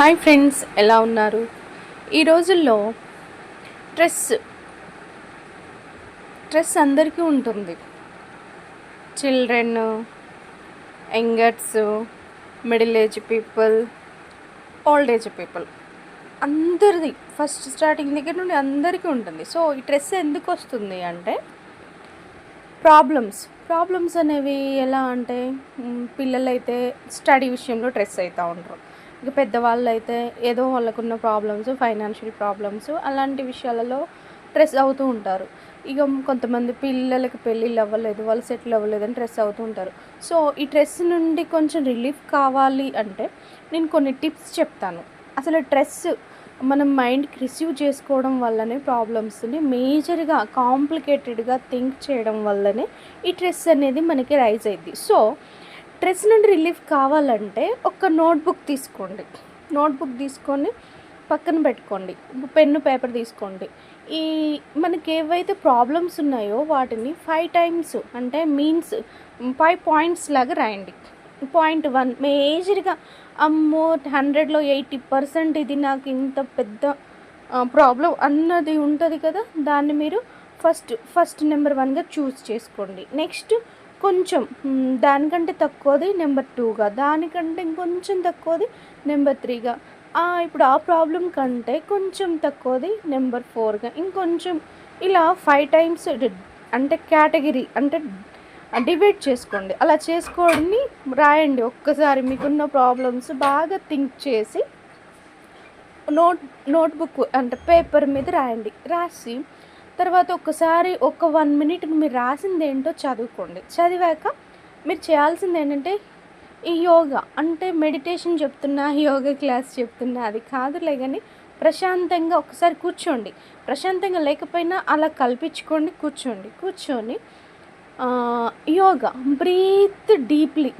Hi friends, ఎలా ఉన్నారు? ఈ రోజుల్లో స్ట్రెస్ స్ట్రెస్ అందరికీ ఉంటుంది. Children, youngers, middle age people, old age people, అందరిది ఫస్ట్ స్టార్టింగ్ దగ్గర నుండి అందరికీ ఉంటుంది. సో ఈ స్ట్రెస్ ఎందుకు వస్తుంది అంటే ప్రాబ్లమ్స్ అనేవి ఎలా అంటే పిల్లలైతే స్టడీ విషయంలో స్ట్రెస్ అవుతూ ఉంటారు. ఇక పెద్దవాళ్ళు అయితే ఏదో వాళ్ళకున్న ప్రాబ్లమ్స్, ఫైనాన్షియల్ ప్రాబ్లమ్స్, అలాంటి విషయాలలో స్ట్రెస్ అవుతూ ఉంటారు. ఇక కొంతమంది పిల్లలకి పెళ్ళిళ్ళు అవ్వలేదు, వాళ్ళు సెటిల్ అవ్వలేదు అని స్ట్రెస్ అవుతూ ఉంటారు. సో ఈ స్ట్రెస్ నుండి కొంచెం రిలీఫ్ కావాలి అంటే నేను కొన్ని టిప్స్ చెప్తాను. అసలు స్ట్రెస్ మనం మైండ్కి రిసీవ్ చేసుకోవడం వల్లనే ప్రాబ్లమ్స్ని మేజర్గా కాంప్లికేటెడ్గా థింక్ చేయడం వల్లనే ఈ స్ట్రెస్ అనేది మనకి రైజ్ అయ్యింది. సో స్ట్రెస్ నుండి రిలీఫ్ కావాలంటే ఒక నోట్బుక్ తీసుకొని పక్కన పెట్టుకోండి. పెన్ను పేపర్ తీసుకోండి. ఈ మనకి ఏవైతే ప్రాబ్లమ్స్ ఉన్నాయో వాటిని 5 టైమ్స్ అంటే మీన్స్ 5 పాయింట్స్ లాగా రాయండి. పాయింట్ 1 మేజర్గా అమ్మో 100లో 80% ఇది నాకు ఇంత పెద్ద ప్రాబ్లం అన్నది ఉంటుంది కదా, దాన్ని మీరు ఫస్ట్ నెంబర్ 1గా చూస్ చేసుకోండి. నెక్స్ట్ కొంచెం దానికంటే తక్కువది నెంబర్ 2గా, దానికంటే ఇంకొంచెం తక్కువది నెంబర్ 3గా, ఇప్పుడు ఆ ప్రాబ్లం కంటే కొంచెం తక్కువది నెంబర్ 4గా, ఇంకొంచెం ఇలా 5 టైమ్స్ అంటే కేటగిరీ అంటే డివైడ్ చేసుకోండి. అలా చేసుకొని రాయండి. ఒక్కసారి మీకున్న ప్రాబ్లమ్స్ బాగా థింక్ చేసి నోట్బుక్ అంటే పేపర్ మీద రాయండి. రాసి తర్వాత ఒక్కసారి ఒక 1 మినిట్ మీరు రాసింది ఏంటో చదువుకోండి. చదివాక మీరు చేయాల్సింది ఏంటంటే ఈ యోగా అంటే మెడిటేషన్ చెప్తున్నా, యోగా క్లాస్ చెప్తున్నా అది కాదులే, కానీ ప్రశాంతంగా ఒకసారి కూర్చోండి. ప్రశాంతంగా లేకపోయినా అలా కల్పించుకోండి. కూర్చొని యోగా బ్రీత్ డీప్లీ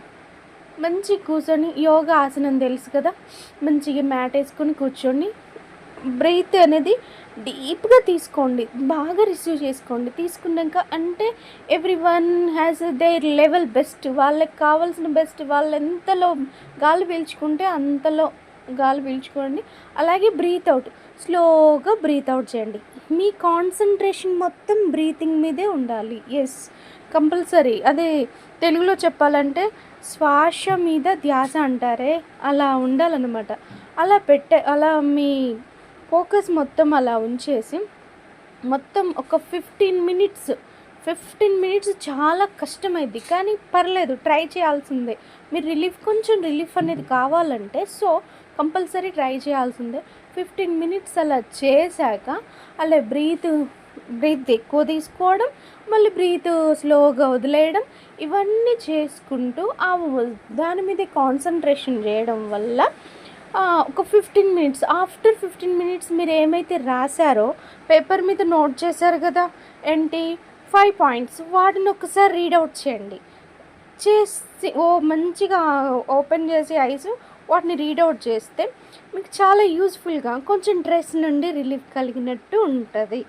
మంచి కూర్చొని యోగా ఆసనం తెలుసు కదా, మంచిగా మ్యాట్ వేసుకొని కూర్చొని బ్రీత్ అనేది డీప్గా తీసుకోండి. బాగా రిసీవ్ చేసుకోండి. తీసుకున్నాక అంటే every one has their level best, వాళ్ళకి కావాల్సిన బెస్ట్. వాళ్ళు ఎంతలో గాలి పీల్చుకుంటే అంతలో గాలి పీల్చుకోండి. అలాగే బ్రీత్ అవుట్ స్లోగా బ్రీత్ అవుట్ చేయండి. మీ కాన్సన్ట్రేషన్ మొత్తం బ్రీతింగ్ మీదే ఉండాలి. Yes, compulsory. అదే తెలుగులో చెప్పాలంటే శ్వాస మీద ధ్యాస అంటారే, అలా ఉండాలన్నమాట. అలా మీ ఫోకస్ మొత్తం అలా ఉంచేసి మొత్తం ఒక 15 మినిట్స్ చాలా కష్టమైంది, కానీ పర్లేదు, ట్రై చేయాల్సిందే. మీరు కొంచెం రిలీఫ్ అనేది కావాలంటే సో కంపల్సరీ ట్రై చేయాల్సిందే. 15 మినిట్స్ అలా చేశాక అలా బ్రీత్ ఎక్కువ తీసుకోవడం, మళ్ళీ బ్రీత్ స్లోగా వదిలేయడం, ఇవన్నీ చేసుకుంటూ దాని మీద కాన్సన్ట్రేషన్ చేయడం వల్ల ఒక 15 మినిట్స్, ఆఫ్టర్ 15 మినిట్స్ మీరు ఏమైతే రాశారో పేపర్ మీద నోట్ చేశారు కదా ఏంటి 5 పాయింట్స్, వాటిని ఒకసారి రీడౌట్ చేయండి. చేసి మంచిగా ఓపెన్ చేసి ఐస్ వాటిని రీడౌట్ చేస్తే మీకు చాలా యూస్ఫుల్గా కొంచెం స్ట్రెస్ నుండి రిలీఫ్ కలిగినట్టు ఉంటుంది.